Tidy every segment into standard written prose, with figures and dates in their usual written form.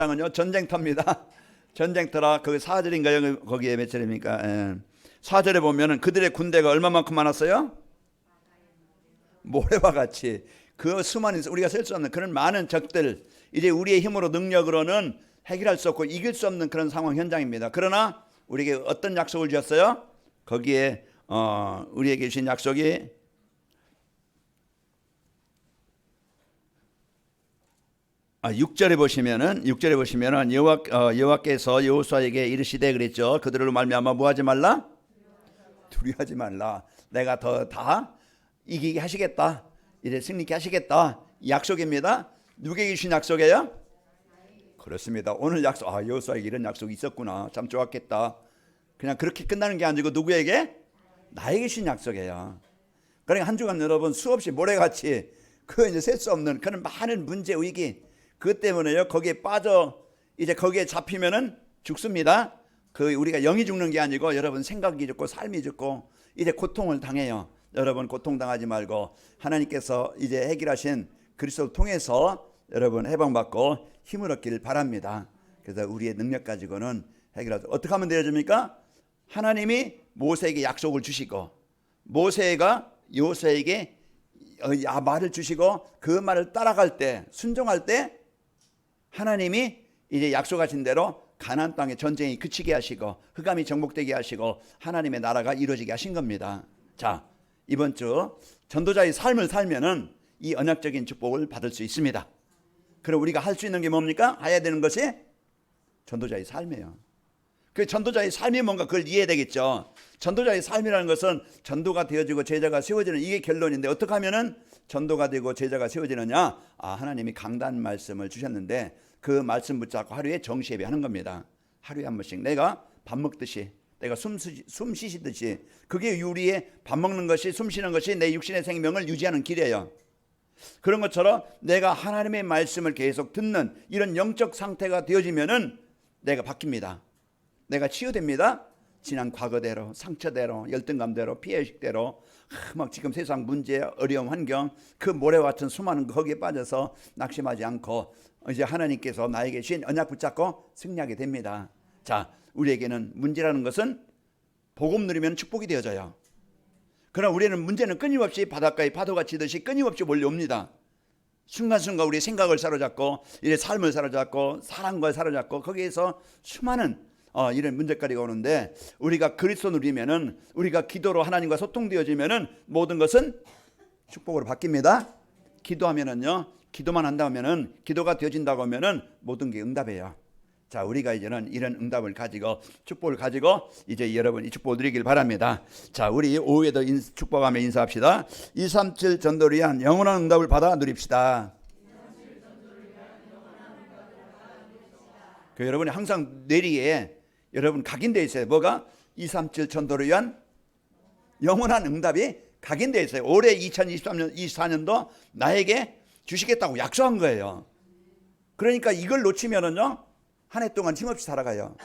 은요 전쟁터입니다. 전쟁터라 그 4절인가요? 거기에 몇 절입니까? 4절에 보면은 그들의 군대가 얼마만큼 많았어요? 모래와 같이 그 수많은 우리가 셀 수 없는 그런 많은 적들, 이제 우리의 힘으로 능력으로는 해결할 수 없고 이길 수 없는 그런 상황 현장입니다. 그러나 우리에게 어떤 약속을 주셨어요? 거기에 우리에게 주신 약속이 6절에 보시면은 여호와께서 여호수아에게 이르시되 그랬죠. 그들로 말미암아 뭐하지 말라? 두려워하지 말라. 내가 다 이기게 하시겠다. 이제 승리케 하시겠다. 약속입니다. 누구에게 주신 약속이에요? 그렇습니다. 오늘 약속. 여호수아에게 이런 약속이 있었구나. 참 좋았겠다. 그냥 그렇게 끝나는 게 아니고 누구에게? 나에게 주신 약속이에요. 그러니까 한 주간 여러분 수없이 모래같이 그 이제 셀 수 없는 그런 많은 문제 위기, 그것 때문에요. 거기에 빠져 이제 거기에 잡히면은 죽습니다. 그 우리가 영이 죽는 게 아니고 여러분 생각이 죽고 삶이 죽고 이제 고통을 당해요. 여러분 고통 당하지 말고 하나님께서 이제 해결하신 그리스도를 통해서 여러분 해방받고 힘을 얻기를 바랍니다. 그래서 우리의 능력 가지고는 해결하죠. 어떻게 하면 되어집니까? 하나님이 모세에게 약속을 주시고 모세가 여호수아에게 말을 주시고 그 말을 따라갈 때 순종할 때 하나님이 이제 약속하신 대로 가나안 땅의 전쟁이 그치게 하시고 흑암이 정복되게 하시고 하나님의 나라가 이루어지게 하신 겁니다. 자, 이번 주 전도자의 삶을 살면은 이 언약적인 축복을 받을 수 있습니다. 그럼 우리가 할 수 있는 게 뭡니까? 해야 되는 것이 전도자의 삶이에요. 그 전도자의 삶이 뭔가 그걸 이해해야 되겠죠. 전도자의 삶이라는 것은 전도가 되어지고 제자가 세워지는 이게 결론인데 어떻게 하면은 전도가 되고 제자가 세워지느냐? 하나님이 강단 말씀을 주셨는데 그 말씀 붙잡고 하루에 정시 예배하는 겁니다. 하루에 한 번씩 내가 밥 먹듯이 내가 숨 쉬시듯이 그게 우리의 밥 먹는 것이 숨 쉬는 것이 내 육신의 생명을 유지하는 길이에요. 그런 것처럼 내가 하나님의 말씀을 계속 듣는 이런 영적 상태가 되어지면은 내가 바뀝니다. 내가 치유됩니다. 지난 과거대로 상처대로 열등감대로 피해의식대로 막 지금 세상 문제 어려움 환경 그 모래와 같은 수많은 거기에 빠져서 낙심하지 않고 이제 하나님께서 나에게 주신 언약 붙잡고 승리하게 됩니다. 자, 우리에게는 문제라는 것은 복음 누리면 축복이 되어져요. 그러나 우리는 문제는 끊임없이 바닷가에 파도가 치듯이 끊임없이 몰려옵니다. 순간순간 우리의 생각을 사로잡고 이제 삶을 사로잡고 사랑과 사로잡고 거기에서 수많은 이런 문제거리가 오는데 우리가 그리스도 누리면은 우리가 기도로 하나님과 소통되어지면은 모든 것은 축복으로 바뀝니다. 기도하면은요, 기도만 한다면은 기도가 되어진다고 하면은 모든 게 응답이에요. 자, 우리가 이제는 이런 응답을 가지고 축복을 가지고 이제 여러분 이 축복을 누리길 바랍니다. 자, 우리 오후에도 축복하며 인사합시다. 237 전도를 위한 영원한 응답을 받아 누립시다. 그 여러분이 항상 뇌리에 여러분 각인되어 있어요. 뭐가? 237 전도를 위한 영원한 응답이 각인되어 있어요. 올해 2023년 24년도 나에게 주시겠다고 약속한 거예요. 그러니까 이걸 놓치면은요 한 해 동안 힘없이 살아가요.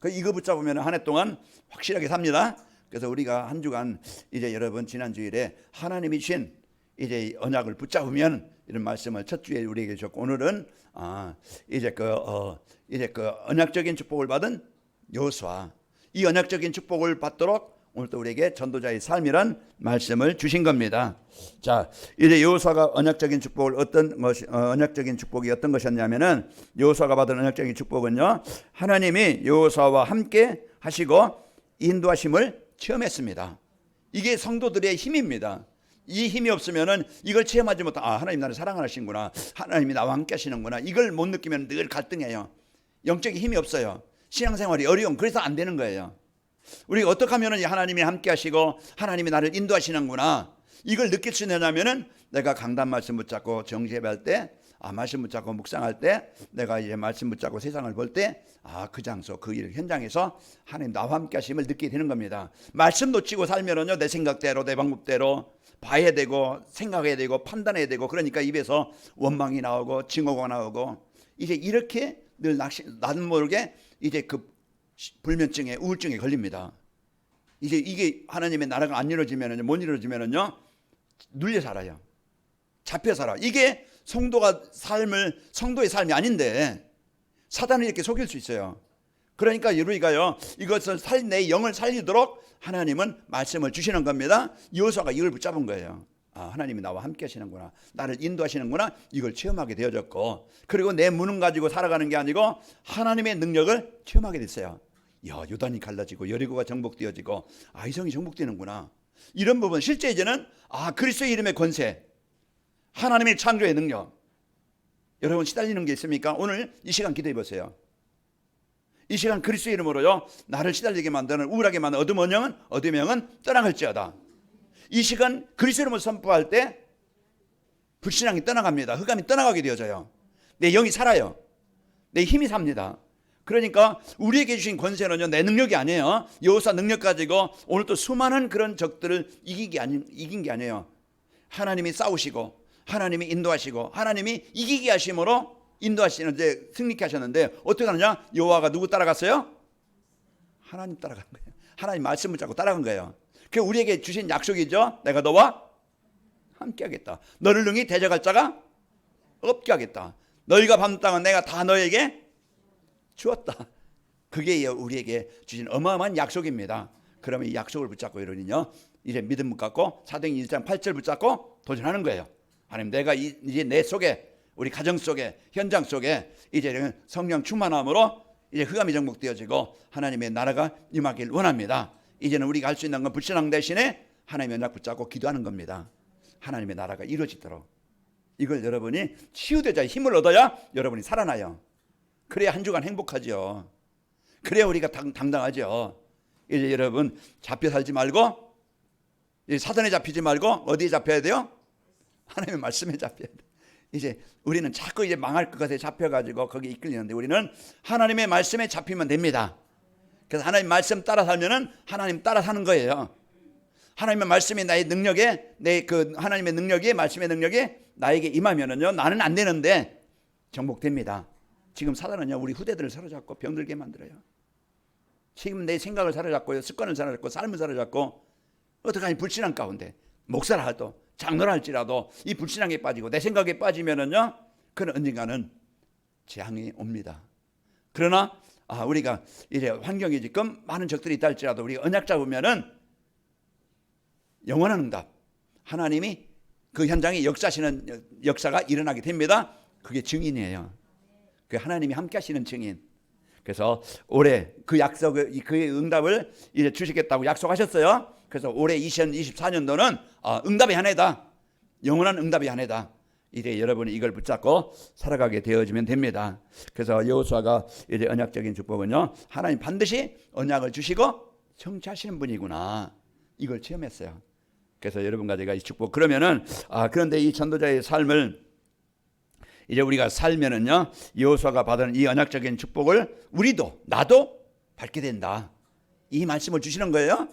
이거 붙잡으면 한 해 동안 확실하게 삽니다. 그래서 우리가 한 주간 이제 여러분 지난 주일에 하나님이 주신 이제 언약을 붙잡으면 이런 말씀을 첫 주에 우리에게 주셨고 오늘은 이제 그 언약적인 축복을 받은 여호수아, 이 언약적인 축복을 받도록 오늘 또 우리에게 전도자의 삶이란 말씀을 주신 겁니다. 자, 이제 여호수아가 언약적인 축복을 언약적인 축복이 어떤 것이었냐면은 여호수아가 받은 언약적인 축복은요, 하나님이 여호수아와 함께 하시고 인도하심을 체험했습니다. 이게 성도들의 힘입니다. 이 힘이 없으면은 이걸 체험하지 못하 하나님 나를 사랑하시는구나, 하나님이 나와 함께 하시는구나, 이걸 못 느끼면 늘 갈등해요. 영적인 힘이 없어요. 신앙생활이 어려운, 그래서 안 되는 거예요. 우리가 어떻게 하면 하나님이 함께 하시고 하나님이 나를 인도하시는구나, 이걸 느낄 수 있느냐면은 내가 강단 말씀 붙잡고 정죄할 때, 말씀 붙잡고 묵상할 때, 내가 이제 말씀 붙잡고 세상을 볼 때, 그 장소, 그 일 현장에서 하나님 나와 함께 하심을 느끼게 되는 겁니다. 말씀 놓치고 살면은요, 내 생각대로 내 방법대로 봐야 되고 생각해야 되고 판단해야 되고, 그러니까 입에서 원망이 나오고 증오가 나오고, 이제 이렇게 늘 나도 모르게 이제 그 불면증에 우울증에 걸립니다. 이제 이게 하나님의 나라가 안 이루어지면은요, 못 이루어지면은요, 눌려 살아요. 잡혀 살아. 이게 성도의 삶이 아닌데 사단을 이렇게 속일 수 있어요. 그러니까 우리가요, 이것을 내 영을 살리도록 하나님은 말씀을 주시는 겁니다. 여호수아가 이걸 붙잡은 거예요. 아, 하나님이 나와 함께 하시는구나, 나를 인도하시는구나, 이걸 체험하게 되어졌고, 그리고 내 무능 가지고 살아가는 게 아니고 하나님의 능력을 체험하게 됐어요. 야, 요단이 갈라지고 여리고가 정복되어지고, 아이성이 정복되는구나, 이런 부분. 실제 이제는 그리스도의 이름의 권세, 하나님의 창조의 능력. 여러분 시달리는 게 있습니까? 오늘 이 시간 기도해 보세요. 이 시간 그리스도의 이름으로요, 나를 시달리게 만드는, 우울하게 만드는 어둠의 영은 떠나갈지어다. 이 시간 그리스도의 이름을 선포할 때 불신앙이 떠나갑니다. 흑암이 떠나가게 되어져요. 내 영이 살아요. 내 힘이 삽니다. 그러니까 우리에게 주신 권세는요, 내 능력이 아니에요. 여호수아 능력 가지고 오늘 또 수많은 그런 적들을 이긴 게 아니에요. 하나님이 싸우시고, 하나님이 인도하시고, 하나님이 이기게 하심으로 인도하시는데, 승리케 하셨는데, 어떻게 하느냐? 여호와가 누구 따라갔어요? 하나님 따라간 거예요. 하나님 말씀을 잡고 따라간 거예요. 그게 우리에게 주신 약속이죠. 내가 너와 함께 하겠다. 너를 능히 대적할 자가 없게 하겠다. 너희가 밟는 땅은 내가 다 너에게 주었다. 그게 우리에게 주신 어마어마한 약속입니다. 그러면 이 약속을 붙잡고 이러니요, 이제 믿음 갖고 사도행전 1장 8절 붙잡고 도전하는 거예요. 하나님, 내가 이제 내 속에, 우리 가정 속에, 현장 속에 이제 성령 충만함으로 이제 흑암이 정복되어지고 하나님의 나라가 임하길 원합니다. 이제는 우리가 할 수 있는 건 불신앙 대신에 하나님의 언약 붙잡고 기도하는 겁니다. 하나님의 나라가 이루어지도록. 이걸 여러분이 치유되자 힘을 얻어야 여러분이 살아나요. 그래야 한 주간 행복하죠. 그래야 우리가 당당하죠. 이제 여러분 잡혀 살지 말고, 사단에 잡히지 말고 어디에 잡혀야 돼요? 하나님의 말씀에 잡혀야 돼요. 이제 우리는 자꾸 이제 망할 것 같아 잡혀가지고 거기에 이끌리는데, 우리는 하나님의 말씀에 잡히면 됩니다. 그래서 하나님 말씀 따라 살면은 하나님 따라 사는 거예요. 하나님의 말씀이 나의 능력에, 하나님의 능력이, 말씀의 능력이 나에게 임하면은요, 나는 안 되는데 정복됩니다. 지금 사단은요, 우리 후대들을 사로잡고 병들게 만들어요. 지금 내 생각을 사로잡고요, 습관을 사로잡고, 삶을 사로잡고, 어떡하니 불신앙 가운데 목사라 할도, 장로라 할지라도 이 불신앙에 빠지고 내 생각에 빠지면은요, 그는 언젠가는 재앙이 옵니다. 그러나 우리가 이제 환경이 지금 많은 적들이 있다 할지라도 우리가 언약 잡으면은 영원한 응답, 하나님이 그 현장에 역사하시는 역사가 일어나게 됩니다. 그게 증인이에요. 그 하나님이 함께 하시는 증인. 그래서 올해 그 약속을, 그의 응답을 이제 주시겠다고 약속하셨어요. 그래서 올해 2024년도는 응답의 한 해다. 영원한 응답의 한 해다. 이제 여러분이 이걸 붙잡고 살아가게 되어지면 됩니다. 그래서 여호수아가 이제 언약적인 축복은요, 하나님 반드시 언약을 주시고 성취하시는 분이구나, 이걸 체험했어요. 그래서 여러분과 제가 이 축복, 그러면은 그런데 이 전도자의 삶을 이제 우리가 살면은요, 여호수아가 받은 이 언약적인 축복을 나도 받게 된다, 이 말씀을 주시는 거예요.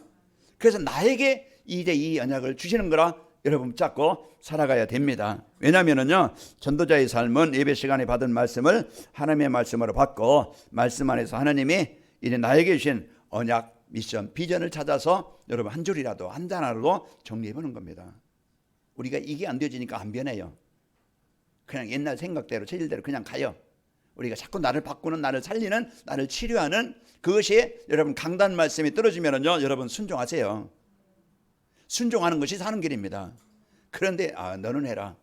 그래서 나에게 이제 이 언약을 주시는 거라 여러분 붙잡고 살아가야 됩니다. 왜냐하면은요, 전도자의 삶은 예배 시간에 받은 말씀을 하나님의 말씀으로 받고, 말씀 안에서 하나님이 이제 나에게 주신 언약, 미션, 비전을 찾아서 여러분 한 줄이라도, 한 단어라도 정리해보는 겁니다. 우리가 이게 안 되어지니까 안 변해요. 그냥 옛날 생각대로, 체질대로 그냥 가요. 우리가 자꾸 나를 바꾸는, 나를 살리는, 나를 치료하는 그것이 여러분 강단 말씀이 떨어지면은요, 여러분 순종하세요. 순종하는 것이 사는 길입니다. 그런데 너는 해라,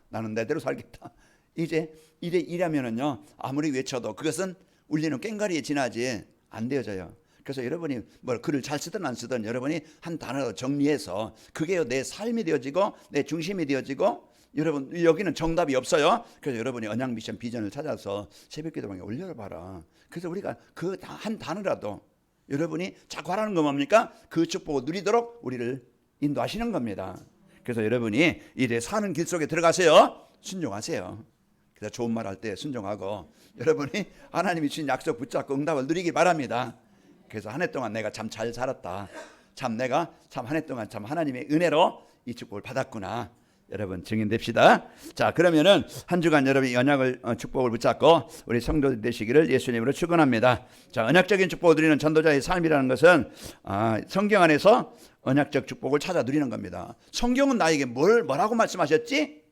나는 내대로 살겠다, 이제 이러면은요, 아무리 외쳐도 그것은 울리는 꽹과리에 지나지 안 되어져요. 그래서 여러분이 글을 잘 쓰든 안 쓰든 여러분이 한 단어로 정리해서 그게 내 삶이 되어지고 내 중심이 되어지고, 여러분 여기는 정답이 없어요. 그래서 여러분이 언약 미션 비전을 찾아서 새벽기도방에 올려봐라. 그래서 우리가 그 한 단어라도 여러분이 자꾸 하라는 건 뭡니까? 그 축복을 누리도록 우리를 인도하시는 겁니다. 그래서 여러분이 이제 사는 길 속에 들어가세요. 순종하세요. 그래서 좋은 말 할 때 순종하고, 여러분이 하나님이 주신 약속 붙잡고 응답을 누리길 바랍니다. 그래서 한 해 동안 내가 참 잘 살았다, 내가 한 해 동안 참 하나님의 은혜로 이 축복을 받았구나, 여러분 증인됩시다. 자, 그러면은 한 주간 여러분이 언약을, 축복을 붙잡고 우리 성도 되시기를 예수님으로 축원합니다. 자, 언약적인 축복을 누리는 전도자의 삶이라는 것은 성경 안에서 언약적 축복을 찾아 누리는 겁니다. 성경은 나에게 뭐라고 말씀하셨지?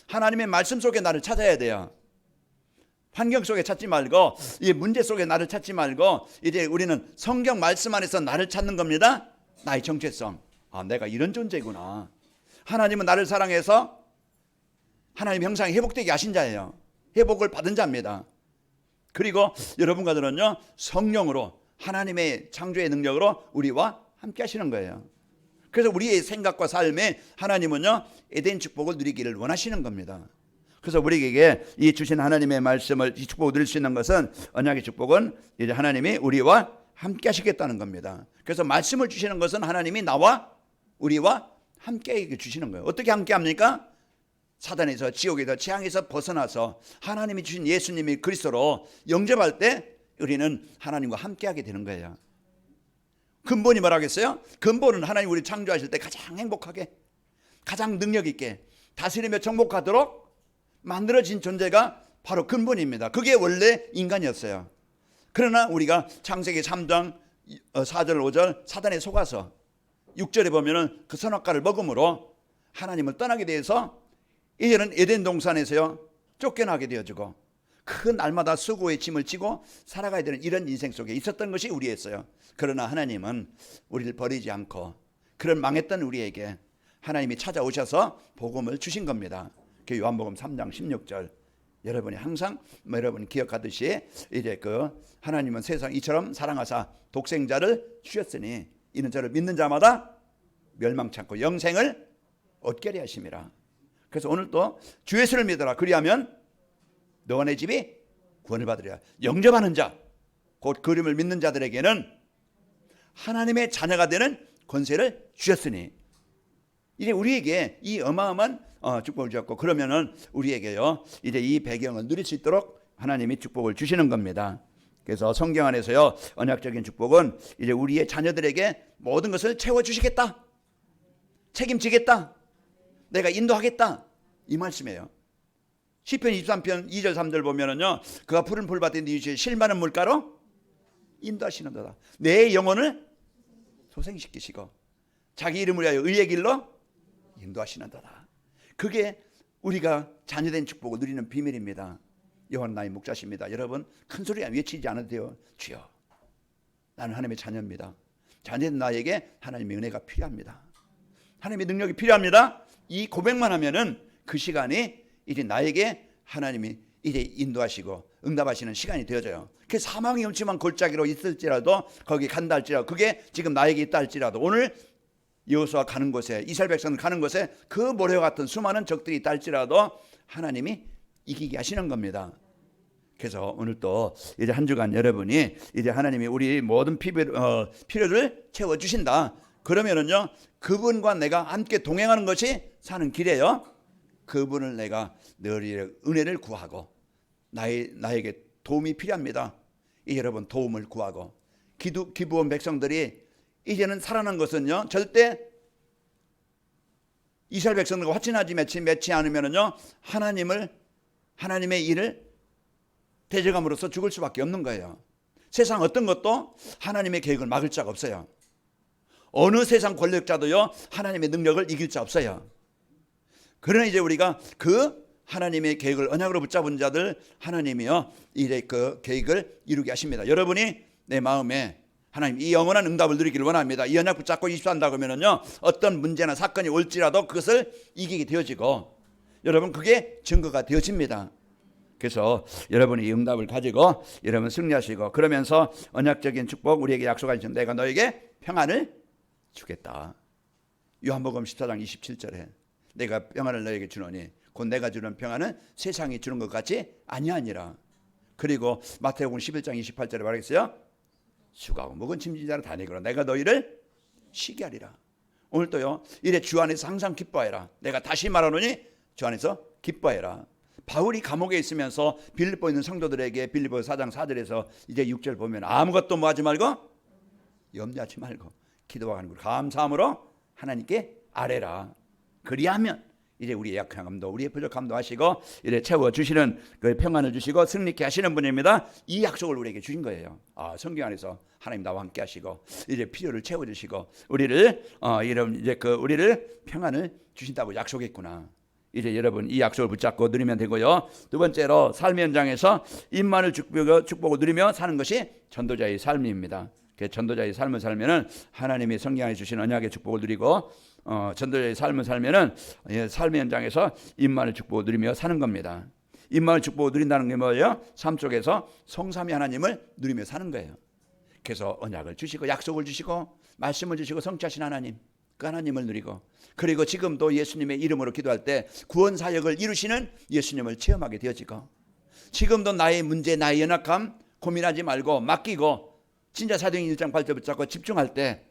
하나님의 말씀 속에 나를 찾아야 돼요. 환경 속에 찾지 말고 이 문제 속에 나를 찾지 말고 이제 우리는 성경 말씀 안에서 나를 찾는 겁니다. 나의 정체성. 내가 이런 존재구나. 하나님은 나를 사랑해서 하나님 형상이 회복되게 하신 자예요. 회복을 받은 자입니다. 그리고 여러분과 저는요, 성령으로 하나님의 창조의 능력으로 우리와 함께 하시는 거예요. 그래서 우리의 생각과 삶에 하나님은요, 에덴 축복을 누리기를 원하시는 겁니다. 그래서 우리에게 이 주신 하나님의 말씀을, 이 축복을 누릴 수 있는 것은, 언약의 축복은 이제 하나님이 우리와 함께 하시겠다는 겁니다. 그래서 말씀을 주시는 것은 하나님이 나와 우리와 함께 주시는 거예요. 어떻게 함께 합니까? 사단에서, 지옥에서, 재앙에서 벗어나서 하나님이 주신 예수님이 그리스도로 영접할 때 우리는 하나님과 함께하게 되는 거예요. 근본이 뭐라겠어요? 근본은 하나님 우리 창조하실 때 가장 행복하게, 가장 능력 있게 다스리며 정복하도록 만들어진 존재가 바로 근본입니다. 그게 원래 인간이었어요. 그러나 우리가 창세기 3장 4절 5절 사단에 속아서 6절에 보면은 그 선악과를 먹음으로 하나님을 떠나게 돼서 이제는 에덴 동산에서요 쫓겨나게 되어지고 그 날마다 수고의 짐을 지고 살아가야 되는 이런 인생 속에 있었던 것이 우리였어요. 그러나 하나님은 우리를 버리지 않고 그런 망했던 우리에게 하나님이 찾아오셔서 복음을 주신 겁니다. 그 요한복음 3장 16절 여러분이 항상 여러분이 기억하듯이 이제 그 하나님은 세상 이처럼 사랑하사 독생자를 주셨으니 이는 저를 믿는 자마다 멸망치 않고 영생을 얻게 하심이라. 그래서 오늘 또 주 예수를 믿어라. 그리하면 너와 내 집이 구원을 받으리라. 영접하는 자, 곧 그림을 믿는 자들에게는 하나님의 자녀가 되는 권세를 주셨으니 이제 우리에게 이 어마어마한 축복을 주셨고 그러면은 우리에게요 이제 이 배경을 누릴 수 있도록 하나님이 축복을 주시는 겁니다. 그래서 성경 안에서요 언약적인 축복은 이제 우리의 자녀들에게 모든 것을 채워주시겠다, 책임지겠다, 내가 인도하겠다 이 말씀이에요. 시편 23편 2절 3절 보면은요 그가 푸른 풀밭에 네 위에 실마는 물가로 인도하시는도다. 내 영혼을 소생시키시고 자기 이름을 위하여 의의 길로 인도하시는도다. 그게 우리가 자녀된 축복을 누리는 비밀입니다. 여호와는 나의 목자십니다. 여러분 큰 소리가 외치지 않아도 돼요. 주여 나는 하나님의 자녀입니다. 자녀된 나에게 하나님의 은혜가 필요합니다. 하나님의 능력이 필요합니다. 이 고백만 하면은 그 시간이 이제 나에게 하나님이 이제 인도하시고 응답하시는 시간이 되어져요. 그 사망의 음침한 골짜기로 있을지라도 거기 간다 할지라도 그게 지금 나에게 있다 할지라도 오늘 여호수아 가는 곳에 이스라엘 백성들 가는 곳에 그 모래와 같은 수많은 적들이 있다 할지라도 하나님이 이기게 하시는 겁니다. 그래서 오늘 또 이제 한 주간 여러분이 이제 하나님이 우리 모든 필요를 채워주신다. 그러면은요 그분과 내가 함께 동행하는 것이 사는 길이에요. 그분을 내가 늘 은혜를 구하고 나에게 도움이 필요합니다. 이 여러분 도움을 구하고 기부원 백성들이 이제는 살아난 것은요 절대 이스라엘 백성들과 화친하지 맺지 않으면은요 하나님의 일을 대적함으로써 죽을 수밖에 없는 거예요. 세상 어떤 것도 하나님의 계획을 막을 자가 없어요. 어느 세상 권력자도요 하나님의 능력을 이길 자 없어요. 그러나 이제 우리가 그 하나님의 계획을 언약으로 붙잡은 자들 하나님이요 이제 그 계획을 이루게 하십니다. 여러분이 내 마음에 하나님 이 영원한 응답을 누리기를 원합니다. 이 언약 붙잡고 입수한다고 하면은요 어떤 문제나 사건이 올지라도 그것을 이기게 되어지고 여러분 그게 증거가 되어집니다. 그래서 여러분이 이 응답을 가지고 여러분 승리하시고 그러면서 언약적인 축복 우리에게 약속하신 내가 너에게 평안을 주겠다. 요한복음 14장 27절에 내가 평안을 너에게 주노니 곧 내가 주는 평안은 세상이 주는 것 같이 아니하니라. 그리고 마태복음 11장 28절에 말했어요. 수고하고 묵은 짐진 자를 다니거라 내가 너희를 쉬게 하리라. 오늘 또요 이래 주 안에서 항상 기뻐해라. 내가 다시 말하노니 주 안에서 기뻐해라. 바울이 감옥에 있으면서 빌립보에 있는 성도들에게 빌립보 4장 4절에서 이제 6절 보면 아무것도 뭐 하지 말고 염려하지 말고 기도와 간구로 감사함으로 하나님께 아뢰라. 그리하면 이제 우리의 약함도 우리의 부족함도 하시고 이제 채워주시는 그 평안을 주시고 승리케 하시는 분입니다. 이 약속을 우리에게 주신 거예요. 성경 안에서 하나님 나와 함께 하시고 이제 필요를 채워주시고 우리를 이런 이제 그 우리를 평안을 주신다고 약속했구나. 이제 여러분 이 약속을 붙잡고 누리면 되고요. 두 번째로 삶의 현장에서 임마누엘 축복을 누리며 사는 것이 전도자의 삶입니다. 전도자의 삶을 살면은 하나님이 성경에 주신 언약의 축복을 누리고 전도자의 삶을 살면은 삶의 현장에서 임마누엘 축복을 누리며 사는 겁니다. 임마누엘 축복을 누린다는 게 뭐예요? 삶 속에서 성삼위 하나님을 누리며 사는 거예요. 그래서 언약을 주시고 약속을 주시고 말씀을 주시고 성취하신 하나님, 그 하나님을 누리고, 그리고 지금도 예수님의 이름으로 기도할 때 구원 사역을 이루시는 예수님을 체험하게 되어지고, 지금도 나의 문제, 나의 연약함 고민하지 말고 맡기고 진짜 사도행전 1장 8절 붙잡고 집중할 때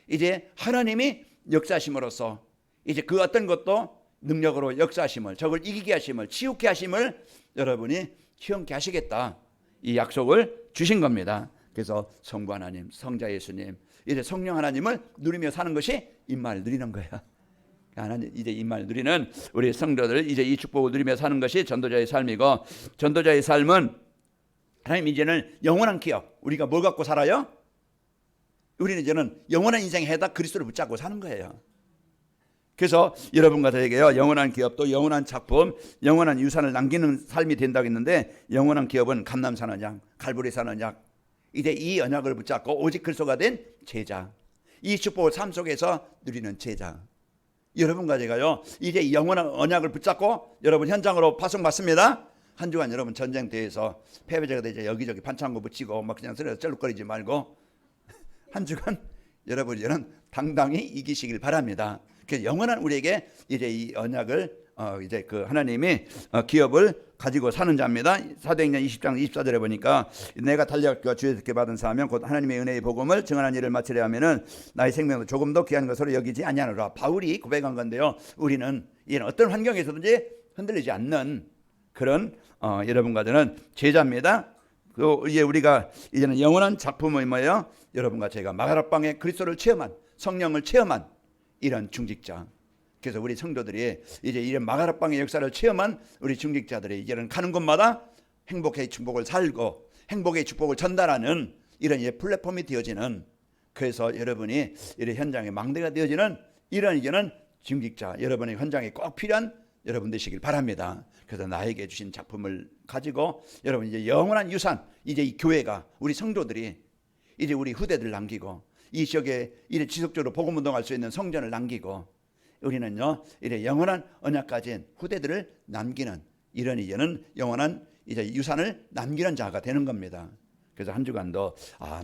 이제 하나님이 역사하심으로써 이제 그 어떤 것도 능력으로 역사하심을, 적을 이기게 하심을, 치유케 하심을 여러분이 체험케 하시겠다, 이 약속을 주신 겁니다. 그래서 성부 하나님, 성자 예수님, 이제 성령 하나님을 누리며 사는 것이 임마누엘 누리는 거예요. 하나님 이제 임마누엘 누리는 우리 성도들, 이제 이 축복을 누리며 사는 것이 전도자의 삶이고, 전도자의 삶은 하나님 이제는 영원한 기업, 우리가 뭘 갖고 살아요? 우리는 이제는 영원한 인생의 해답 그리스도를 붙잡고 사는 거예요. 그래서 여러분과 저에게요, 영원한 기업도 영원한 작품, 영원한 유산을 남기는 삶이 된다고 했는데, 영원한 기업은 감람 사는 양, 갈보리 사는 양, 이제 이 언약을 붙잡고 오직 그리스도가 된 제자, 이 축복을 삶 속에서 누리는 제자, 여러분과 제가요 이제 영원한 언약을 붙잡고 여러분 현장으로 파송받습니다. 한 주간 여러분 전쟁터에서 패배자가 되자 여기저기 반창고 붙이고 막 그냥 쓰러져 쩔룩거리지 말고 한 주간 여러분은 당당히 이기시길 바랍니다. 그래서 영원한 우리에게 이제 이 언약을 이제 그 하나님이 기업을 가지고 사는 자입니다. 사도행전 20장 24절에 보니까 내가 달려가 주에서 받은 사하면 곧 하나님의 은혜의 복음을 증언한 일을 마치려 하면은 나의 생명도 조금도 귀한 것으로 여기지 아니하노라. 바울이 고백한 건데요, 우리는 이런 어떤 환경에서든지 흔들리지 않는 그런 여러분과 저는 제자입니다. 그 이제 우리가 이제는 영원한 작품이 뭐예요? 여러분과 제가 마가라방에 그리스도를 체험한, 성령을 체험한 이런 중직자. 그래서 우리 성도들이 이제 이런 마가라방의 역사를 체험한 우리 중직자들이 이제는 가는 곳마다 행복의 축복을 살고 행복의 축복을 전달하는 이런 플랫폼이 되어지는, 그래서 여러분이 이런 현장의 망대가 되어지는 이런 이제는 중직자, 여러분의 현장에 꼭 필요한 여러분 되시길 바랍니다. 그래서 나에게 주신 작품을 가지고 여러분 이제 영원한 유산, 이제 이 교회가, 우리 성도들이 이제 우리 후대들 남기고 이 지역에 이래 지속적으로 복음 운동할 수 있는 성전을 남기고, 우리는요 이래 영원한 언약 가진 후대들을 남기는 이런 이제는 영원한 이제 유산을 남기는 자가 되는 겁니다. 그래서 한 주간도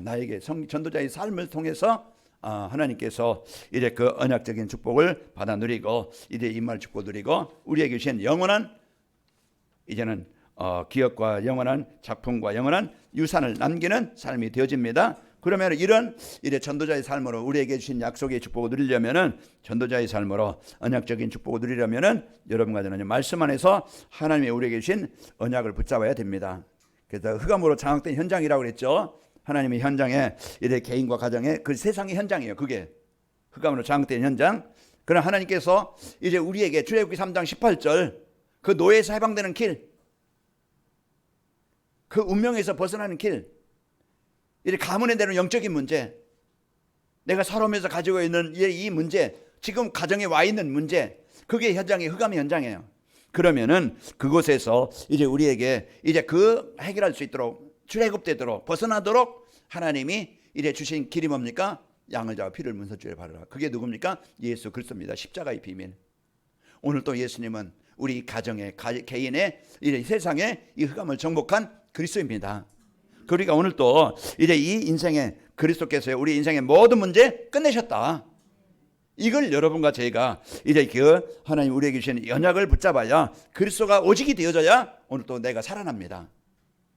나에게 전도자의 삶을 통해서 하나님께서 이제 그 언약적인 축복을 받아 누리고 이제 임마누엘 축복 누리고 우리에게 주신 영원한 이제는 기업과 영원한 작품과 영원한 유산을 남기는 삶이 되어집니다. 그러면 이런 이제 전도자의 삶으로 우리에게 주신 약속의 축복을 누리려면은, 전도자의 삶으로 언약적인 축복을 누리려면은 여러분과 저는 말씀 안에서 하나님이 우리에게 주신 언약을 붙잡아야 됩니다. 그래서 흑암으로 장악된 현장이라고 그랬죠. 하나님의 현장에 이제 개인과 가정의 그 세상의 현장이에요. 그게 흑암으로 장악된 현장. 그러나 하나님께서 이제 우리에게 출애굽기 3장 18절 그 노예에서 해방되는 길, 그 운명에서 벗어나는 길, 이 가문에 대한 영적인 문제, 내가 살아오면서 가지고 있는 이 문제, 지금 가정에 와 있는 문제, 그게 현장의 흑암의 현장이에요. 그러면은 그곳에서 이제 우리에게 이제 그 해결할 수 있도록, 출애굽되도록, 벗어나도록 하나님이 이제 주신 길이 뭡니까? 양을 잡아 피를 문서주에 바르라. 그게 누굽니까? 예수 그리스도입니다. 십자가의 비밀. 오늘 또 예수님은 우리 가정의 개인의 이제 세상의 이 흑암을 정복한 그리스도입니다. 그러니까 오늘 또 이제 이 인생의 그리스도께서 우리 인생의 모든 문제 끝내셨다. 이걸 여러분과 저희가 이제 그 하나님 우리에게 주신 언약을 붙잡아야, 그리스도가 오직이 되어져야 오늘 또 내가 살아납니다.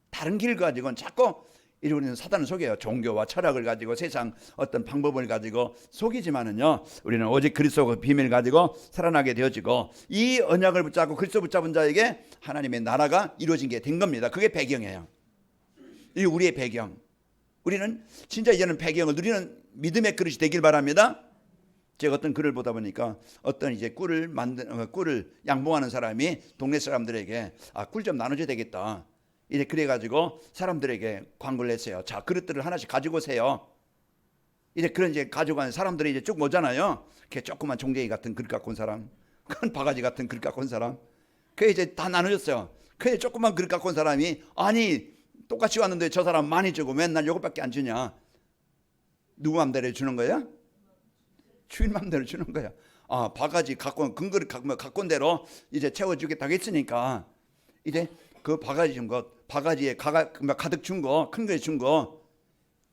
다른 길 가지고는 자꾸 우리는 사단을 속여요. 종교와 철학을 가지고 세상 어떤 방법을 가지고 속이지만은요, 우리는 오직 그리스도의 비밀을 가지고 살아나게 되어지고, 이 언약을 붙잡고 그리스도 붙잡은 자에게 하나님의 나라가 이루어진 게 된 겁니다. 그게 배경이에요. 이 우리의 배경. 우리는 진짜 이제는 배경을 누리는 믿음의 그릇이 되길 바랍니다. 제가 어떤 글을 보다 보니까 어떤 이제 꿀을 양봉하는 사람이 동네 사람들에게 꿀 좀 나눠줘야 되겠다. 이제 그래가지고 사람들에게 광고를 했어요. 자, 그릇들을 하나씩 가지고 오세요. 이제 그런 이제 가져가는 사람들이 이제 쭉 오잖아요. 이렇게 조그만 종쟁이 같은 그릇 갖고 온 사람. 큰 바가지 같은 그릇 갖고 온 사람. 그 이제 다 나눠줬어요. 그 조그만 그릇 갖고 온 사람이 아니 똑같이 왔는데 저 사람 많이 주고 맨날 요것밖에 안 주냐? 누구 맘대로 주는 거야? 주인 맘대로 주는 거야. 아, 바가지 갖고 온 큰 그릇 갖고 온 대로 이제 채워주겠다고 했으니까 이제 그 바가지 준 것, 바가지에 가득 준 거, 큰 그릇 준 거,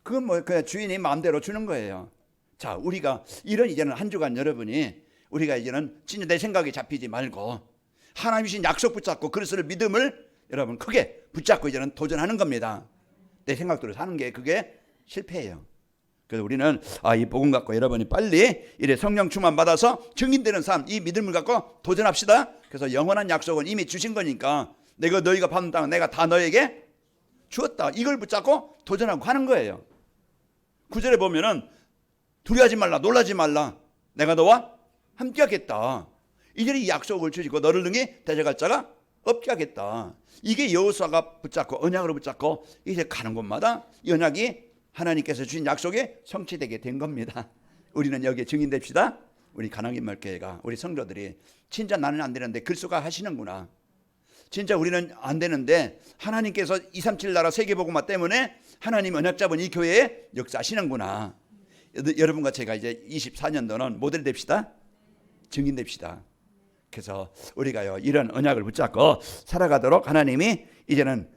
그건 뭐 그냥 주인이 마음대로 주는 거예요. 자, 우리가 이런 이제는 한 주간 여러분이 우리가 이제는 진짜 내 생각이 잡히지 말고 하나님 주신 약속 붙잡고 그리스도를 믿음을 여러분 크게 붙잡고 이제는 도전하는 겁니다. 내 생각대로 사는 게 그게 실패예요. 그래서 우리는 이 복음 갖고 여러분이 빨리 이래 성령 충만 받아서 증인되는 삶, 이 믿음을 갖고 도전합시다. 그래서 영원한 약속은 이미 주신 거니까 내가 너희가 받는 땅은 내가 다 너에게 주었다. 이걸 붙잡고 도전하고 하는 거예요. 9절에 보면은 두려워하지 말라, 놀라지 말라, 내가 너와 함께 하겠다. 이제 이 약속을 주시고 너를 능히 대적할 자가 없게 하겠다. 이게 여호수아가 붙잡고 언약으로 붙잡고 이제 가는 곳마다 이 언약이 하나님께서 주신 약속이 성취되게 된 겁니다. 우리는 여기에 증인됩시다. 우리 가나안인말교회가 우리 성도들이 진짜 나는 안 되는데 글수가 하시는구나. 진짜 우리는 안 되는데 하나님께서 237 나라 세계복음화 때문에 하나님 언약 잡은 이 교회에 역사하시는구나. 여러분과 제가 이제 24년도는 모델 됩시다. 증인 됩시다. 그래서 우리가요 이런 언약을 붙잡고 살아가도록 하나님이 이제는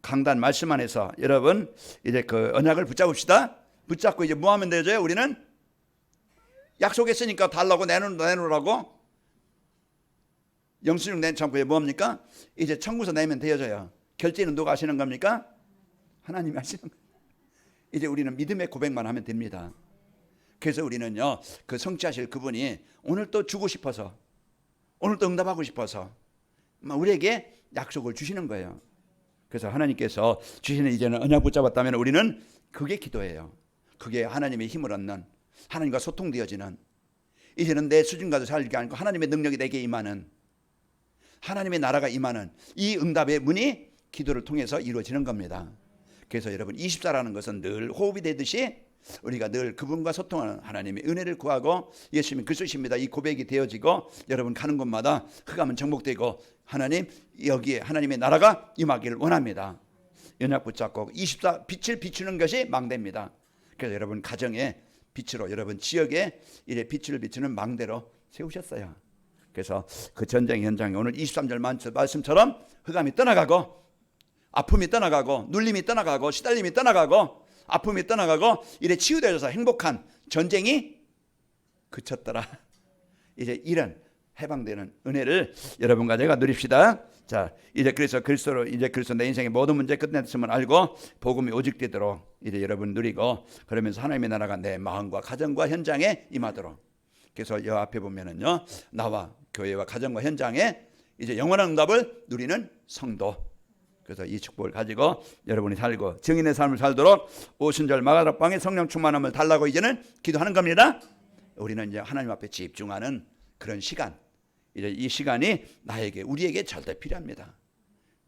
강단 말씀 안에서 여러분 이제 그 언약을 붙잡읍시다. 붙잡고 이제 뭐 하면 되죠? 우리는 약속했으니까 달라고 내놓으라고 영수증 낸 창구에 뭐 합니까? 이제 청구서 내면 되어져요. 결제는 누가 하시는 겁니까? 하나님이 하시는 거예요. 이제 우리는 믿음의 고백만 하면 됩니다. 그래서 우리는요 그 성취하실 그분이 오늘 또 주고 싶어서 오늘 또 응답하고 싶어서 우리에게 약속을 주시는 거예요. 그래서 하나님께서 주시는 이제는 언약 붙잡았다면 우리는 그게 기도예요. 그게 하나님의 힘을 얻는, 하나님과 소통되어지는, 이제는 내 수준과도 살게 아니고 하나님의 능력이 내게 임하는, 하나님의 나라가 임하는 이 응답의 문이 기도를 통해서 이루어지는 겁니다. 그래서 여러분 24라는 것은 늘 호흡이 되듯이 우리가 늘 그분과 소통하는 하나님의 은혜를 구하고 예수님이 그리스도십니다. 이 고백이 되어지고 여러분 가는 곳마다 흑암은 정복되고 하나님 여기에 하나님의 나라가 임하기를 원합니다. 언약 붙잡고 24 빛을 비추는 것이 망대입니다. 그래서 여러분 가정에 빛으로 여러분 지역에 이래 빛을 비추는 망대로 세우셨어요. 그래서 그 전쟁 현장에 오늘 23절 말씀처럼 흑암이 떠나가고 아픔이 떠나가고 눌림이 떠나가고 시달림이 떠나가고 아픔이 떠나가고 이래 치유되어서 행복한 전쟁이 그쳤더라. 이제 이런 해방되는 은혜를 여러분과 제가 누립시다. 자, 이제 그래서 그리스도로 이제 그리스도 내 인생의 모든 문제 끝냈음을 알고 복음이 오직되도록 이제 여러분 누리고 그러면서 하나님의 나라가 내 마음과 가정과 현장에 임하도록. 그래서 여 앞에 보면은요 나와 교회와 가정과 현장에 이제 영원한 응답을 누리는 성도. 그래서 이 축복을 가지고 여러분이 살고 증인의 삶을 살도록 오순절 마가다방에 성령 충만함을 달라고 이제는 기도하는 겁니다. 우리는 이제 하나님 앞에 집중하는 그런 시간, 이제 이 시간이 나에게 우리에게 절대 필요합니다.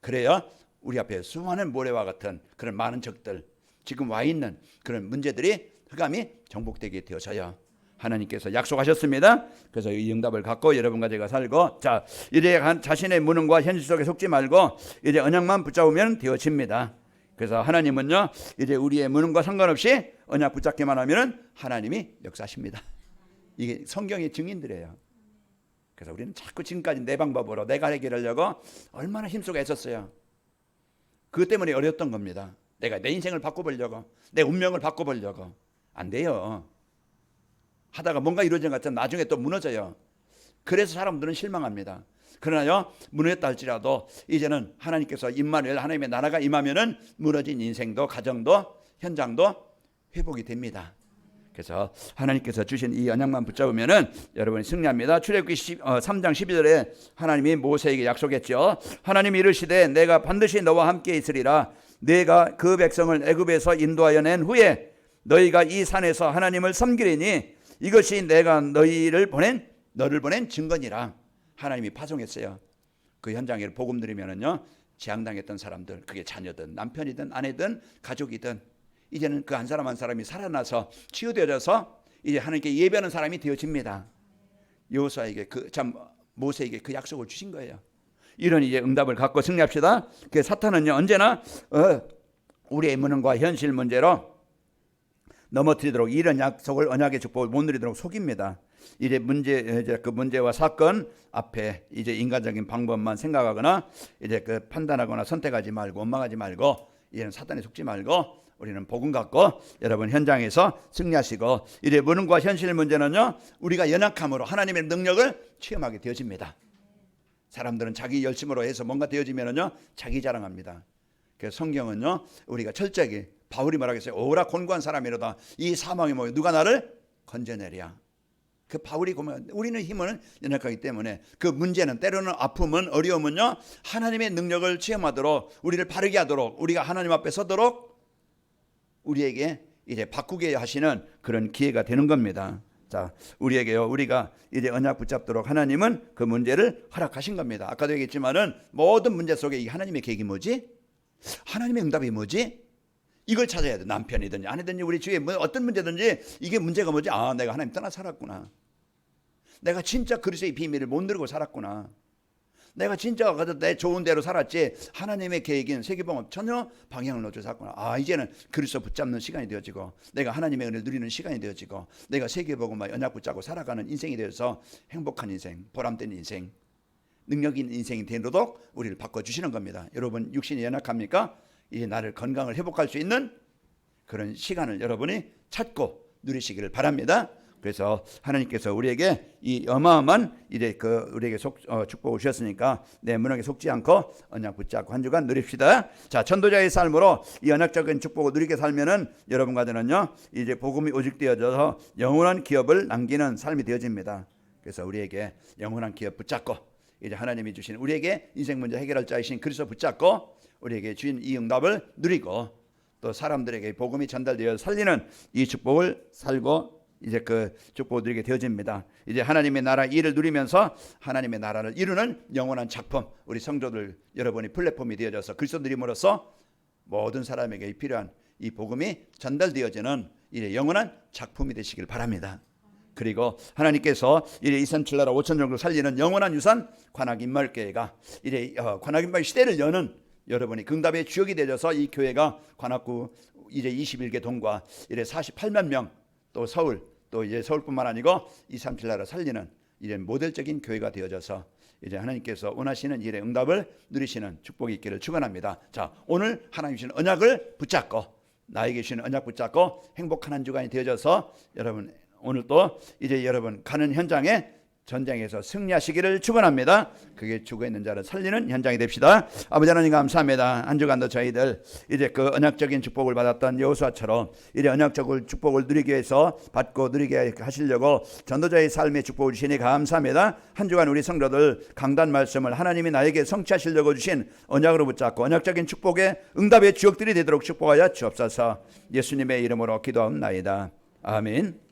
그래야 우리 앞에 수많은 모래와 같은 그런 많은 적들, 지금 와 있는 그런 문제들이 흑암이 정복되게 되어져요. 하나님께서 약속하셨습니다. 그래서 이 응답을 갖고 여러분과 제가 살고, 자 이제 자신의 무능과 현실 속에 속지 말고 이제 언약만 붙잡으면 되어집니다. 그래서 하나님은요 이제 우리의 무능과 상관없이 언약 붙잡기만 하면은 하나님이 역사하십니다. 이게 성경의 증인들이에요. 그래서 우리는 자꾸 지금까지 내 방법으로 내가 해결하려고 얼마나 힘쓰고 애썼어요. 그것 때문에 어려웠던 겁니다. 내가 내 인생을 바꿔보려고, 내 운명을 바꿔보려고. 안 돼요. 하다가 뭔가 이루어진 것 같으면 나중에 또 무너져요. 그래서 사람들은 실망합니다. 그러나요 무너졌다 할지라도 이제는 하나님께서 임마누엘 하나님의 나라가 임하면은 무너진 인생도 가정도 현장도 회복이 됩니다. 그래서 하나님께서 주신 이 언약만 붙잡으면은 여러분이 승리합니다. 출애굽기 3장 12절에 하나님이 모세에게 약속했죠. 하나님이 이르시되 내가 반드시 너와 함께 있으리라. 내가 그 백성을 애굽에서 인도하여 낸 후에 너희가 이 산에서 하나님을 섬기리니 이것이 내가 너를 보낸 증거니라. 하나님이 파송했어요. 그 현장에 복음 들으면은요 재앙당했던 사람들, 그게 자녀든 남편이든 아내든 가족이든 이제는 그 한 사람 한 사람이 살아나서 치유되어져서 이제 하나님께 예배하는 사람이 되어집니다. 여호수아에게 그 참 모세에게 그 약속을 주신 거예요. 이런 이제 응답을 갖고 승리합시다. 그 사탄은요 언제나 우리의 무능과 현실 문제로 넘어뜨리도록 이런 약속을 언약의 축복을 못 누리도록 속입니다. 이제 그 문제와 사건 앞에 이제 인간적인 방법만 생각하거나 이제 그 판단하거나 선택하지 말고 원망하지 말고 이제는 사탄에 속지 말고 우리는 복음 갖고 여러분 현장에서 승리하시고 이제 무능과 현실 문제는요 우리가 연약함으로 하나님의 능력을 체험하게 되어집니다. 사람들은 자기 열심으로 해서 뭔가 되어지면은요 자기 자랑합니다. 그래서 성경은요 우리가 철저하게 바울이 말하겠어요. 오라 곤고한 사람이로다 이 사망의 모여 누가 나를 건져내랴. 그 바울이 보면 우리는 힘은 연약하기 때문에 그 문제는 때로는 아픔은 어려움은요 하나님의 능력을 체험하도록 우리를 바르게 하도록 우리가 하나님 앞에 서도록 우리에게 이제 바꾸게 하시는 그런 기회가 되는 겁니다. 자, 우리에게요 우리가 이제 언약 붙잡도록 하나님은 그 문제를 허락하신 겁니다. 아까도 얘기했지만은 모든 문제 속에 이 하나님의 계획이 뭐지? 하나님의 응답이 뭐지? 이걸 찾아야 돼. 남편이든지 아내든지 우리 주위에 어떤 문제든지 이게 문제가 뭐지? 아, 내가 하나님 떠나 살았구나. 내가 진짜 그리스도의 비밀을 못 누리고 살았구나. 내가 진짜 내 좋은 대로 살았지 하나님의 계획인 세계복음 전혀 방향을 놓쳐 살았구나. 아, 이제는 그리스도 붙잡는 시간이 되어지고 내가 하나님의 은혜를 누리는 시간이 되어지고 내가 세계복음과 언약 붙잡고 살아가는 인생이 되어서 행복한 인생, 보람된 인생, 능력 있는 인생이 되도록 우리를 바꿔주시는 겁니다. 여러분 육신이 연약합니까? 이제 나를 건강을 회복할 수 있는 그런 시간을 여러분이 찾고 누리시기를 바랍니다. 그래서 하나님께서 우리에게 이 어마어마한 이제 우리에게 축복을 주셨으니까 내 문학에 속지 않고 언약 붙잡고 한 주간 누립시다. 자, 전도자의 삶으로 이 언약적인 축복을 누리게 살면은 여러분과 저는요 이제 복음이 오직되어져서 영원한 기업을 남기는 삶이 되어집니다. 그래서 우리에게 영원한 기업 붙잡고 이제 하나님이 주신 우리에게 인생 문제 해결할 자이신 그리스도 붙잡고 우리에게 주신 이 응답을 누리고 또 사람들에게 복음이 전달되어 살리는 이 축복을 살고 이제 그 축복을 누리게 되어집니다. 이제 하나님의 나라 일을 누리면서 하나님의 나라를 이루는 영원한 작품 우리 성도들 여러분이 플랫폼이 되어져서 그리스도 누림으로써 모든 사람에게 필요한 이 복음이 전달되어지는 이제 영원한 작품이 되시길 바랍니다. 그리고 하나님께서 이제 237나라 5천 정도 살리는 영원한 유산 관악인마을교회가 이제 관악인마을 시대를 여는 여러분이 응답의 주역이 되어서 이 교회가 관악구 이제 21개 동과 이제 48만 명 또 서울 또 이제 서울뿐만 아니고 237나라 살리는 이제 모델적인 교회가 되어져서 이제 하나님께서 원하시는 일의 응답을 누리시는 축복이 있기를 축원합니다. 자, 오늘 하나님 주신 언약을 붙잡고 나에게 주신 언약 붙잡고 행복한 한 주간이 되어져서 여러분 오늘 또 이제 여러분 가는 현장에 전쟁에서 승리하시기를 축원합니다. 그게 죽어 있는 자를 살리는 현장이 됩시다. 아버지 하나님 감사합니다. 한 주간도 저희들 이제 그 언약적인 축복을 받았던 여호수아처럼 이제 언약적인 축복을 누리기 위해서 받고 누리게 하시려고 전도자의 삶의 축복을 주시니 감사합니다. 한 주간 우리 성도들 강단 말씀을 하나님이 나에게 성취하시려고 주신 언약으로 붙잡고 언약적인 축복의 응답의 주역들이 되도록 축복하여 주옵소서. 예수님의 이름으로 기도하옵나이다. 아멘.